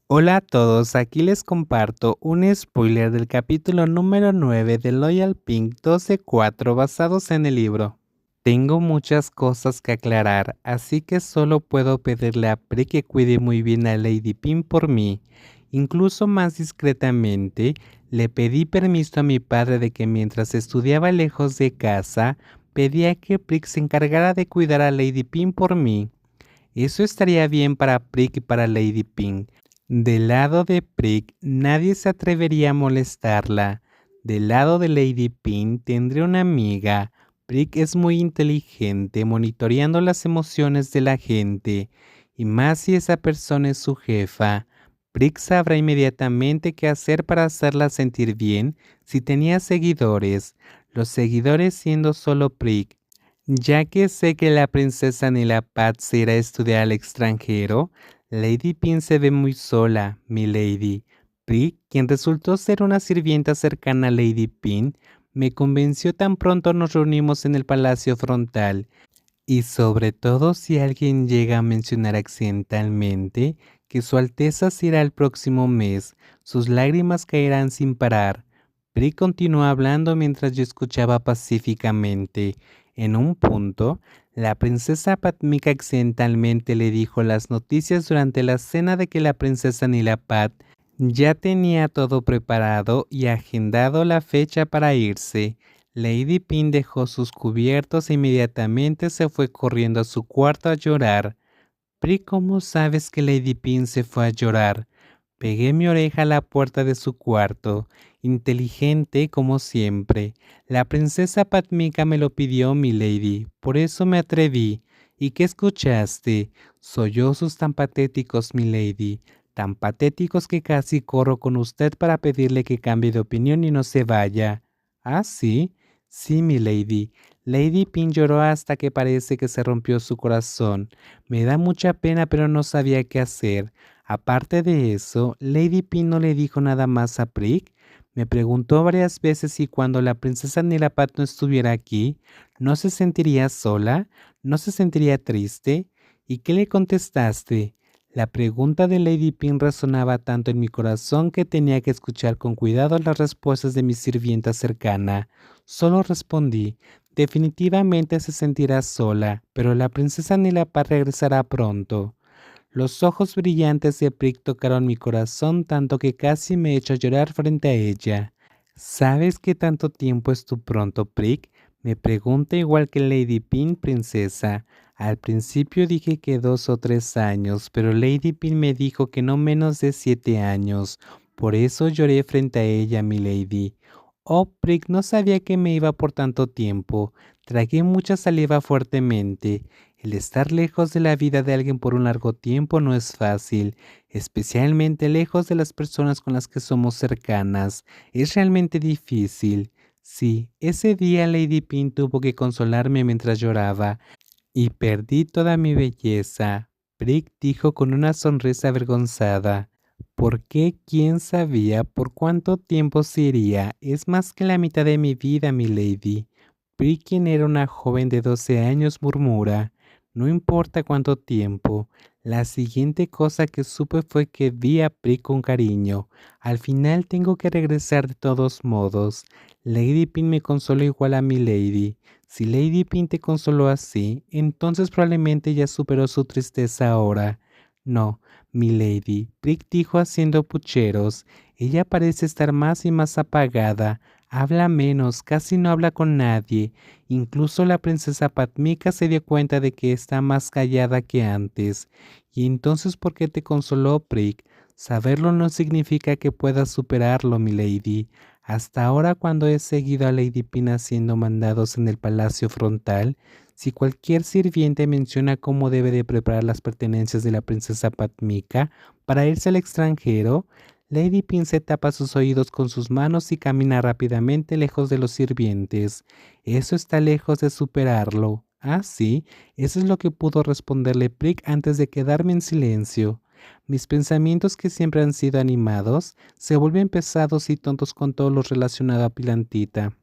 Hola a todos, aquí les comparto un spoiler del capítulo número 9 de Loyal Pink 12-4 basados en el libro. Tengo muchas cosas que aclarar, así que solo puedo pedirle a Pri que cuide muy bien a Lady Pink por mí. Incluso más discretamente, le pedí permiso a mi padre de que mientras estudiaba lejos de casa, pedía que Prick se encargara de cuidar a Lady Pink por mí. Eso estaría bien para Prick y para Lady Pink. Del lado de Prick, nadie se atrevería a molestarla. Del lado de Lady Pink, tendré una amiga. Prick es muy inteligente, monitoreando las emociones de la gente. Y más si esa persona es su jefa. Prick sabrá inmediatamente qué hacer para hacerla sentir bien si tenía seguidores. Los seguidores siendo solo Prick. Ya que sé que la princesa Nilapat se irá a estudiar al extranjero, Lady Pin se ve muy sola, mi lady. Pri, quien resultó ser una sirvienta cercana a Lady Pin, me convenció tan pronto nos reunimos en el palacio frontal. Y sobre todo si alguien llega a mencionar accidentalmente que su Alteza se irá el próximo mes, sus lágrimas caerán sin parar. Pri continuó hablando mientras yo escuchaba pacíficamente. En un punto, la princesa Patmika accidentalmente le dijo las noticias durante la cena de que la princesa Nilapat ya tenía todo preparado y agendado la fecha para irse. Lady Pin dejó sus cubiertos e inmediatamente se fue corriendo a su cuarto a llorar. Pri, ¿cómo sabes que Lady Pin se fue a llorar? Pegué mi oreja a la puerta de su cuarto, inteligente como siempre. La princesa Patmika me lo pidió, mi lady, por eso me atreví. ¿Y qué escuchaste? Sollozos tan patéticos, mi lady, tan patéticos que casi corro con usted para pedirle que cambie de opinión y no se vaya. ¿Ah, sí? Sí, mi lady. Lady Pin lloró hasta que parece que se rompió su corazón. Me da mucha pena, pero no sabía qué hacer. Aparte de eso, Lady Pin no le dijo nada más a Prick. Me preguntó varias veces si cuando la princesa Nilapat no estuviera aquí, no se sentiría sola, no se sentiría triste. ¿Y qué le contestaste? La pregunta de Lady Pin resonaba tanto en mi corazón que tenía que escuchar con cuidado las respuestas de mi sirvienta cercana. Solo respondí, definitivamente se sentirá sola, pero la princesa Nilapat regresará pronto. Los ojos brillantes de Prick tocaron mi corazón tanto que casi me echó a llorar frente a ella. ¿Sabes qué tanto tiempo es tu pronto, Prick? Me pregunta igual que Lady Pin, princesa. Al principio dije que 2 o 3 años, pero Lady Pin me dijo que no menos de 7 años. Por eso lloré frente a ella, mi lady. Oh, Prick, no sabía que me iba por tanto tiempo. Tragué mucha saliva fuertemente. El estar lejos de la vida de alguien por un largo tiempo no es fácil, especialmente lejos de las personas con las que somos cercanas. Es realmente difícil. Sí, ese día Lady Pin tuvo que consolarme mientras lloraba y perdí toda mi belleza. Brick dijo con una sonrisa avergonzada. ¿Por qué? ¿Quién sabía por cuánto tiempo se iría? Es más que la mitad de mi vida, mi lady. Brick, quien era una joven de 12 años, murmura. No importa cuánto tiempo. La siguiente cosa que supe fue que vi a Brick con cariño. Al final tengo que regresar de todos modos. Lady Pin me consoló igual a mi lady. Si Lady Pin te consoló así, entonces probablemente ya superó su tristeza ahora. No, mi lady, Brick dijo haciendo pucheros. Ella parece estar más y más apagada. Habla menos, casi no habla con nadie. Incluso la princesa Patmika se dio cuenta de que está más callada que antes. ¿Y entonces por qué te consoló, Brick? Saberlo no significa que puedas superarlo, mi lady. Hasta ahora, cuando he seguido a Lady Pin haciendo mandados en el palacio frontal, si cualquier sirviente menciona cómo debe de preparar las pertenencias de la princesa Patmika para irse al extranjero, Lady Pin se tapa sus oídos con sus manos y camina rápidamente lejos de los sirvientes. Eso está lejos de superarlo. Ah, sí, eso es lo que pudo responderle Prick antes de quedarme en silencio. Mis pensamientos, que siempre han sido animados, se vuelven pesados y tontos con todo lo relacionado a Pilantita.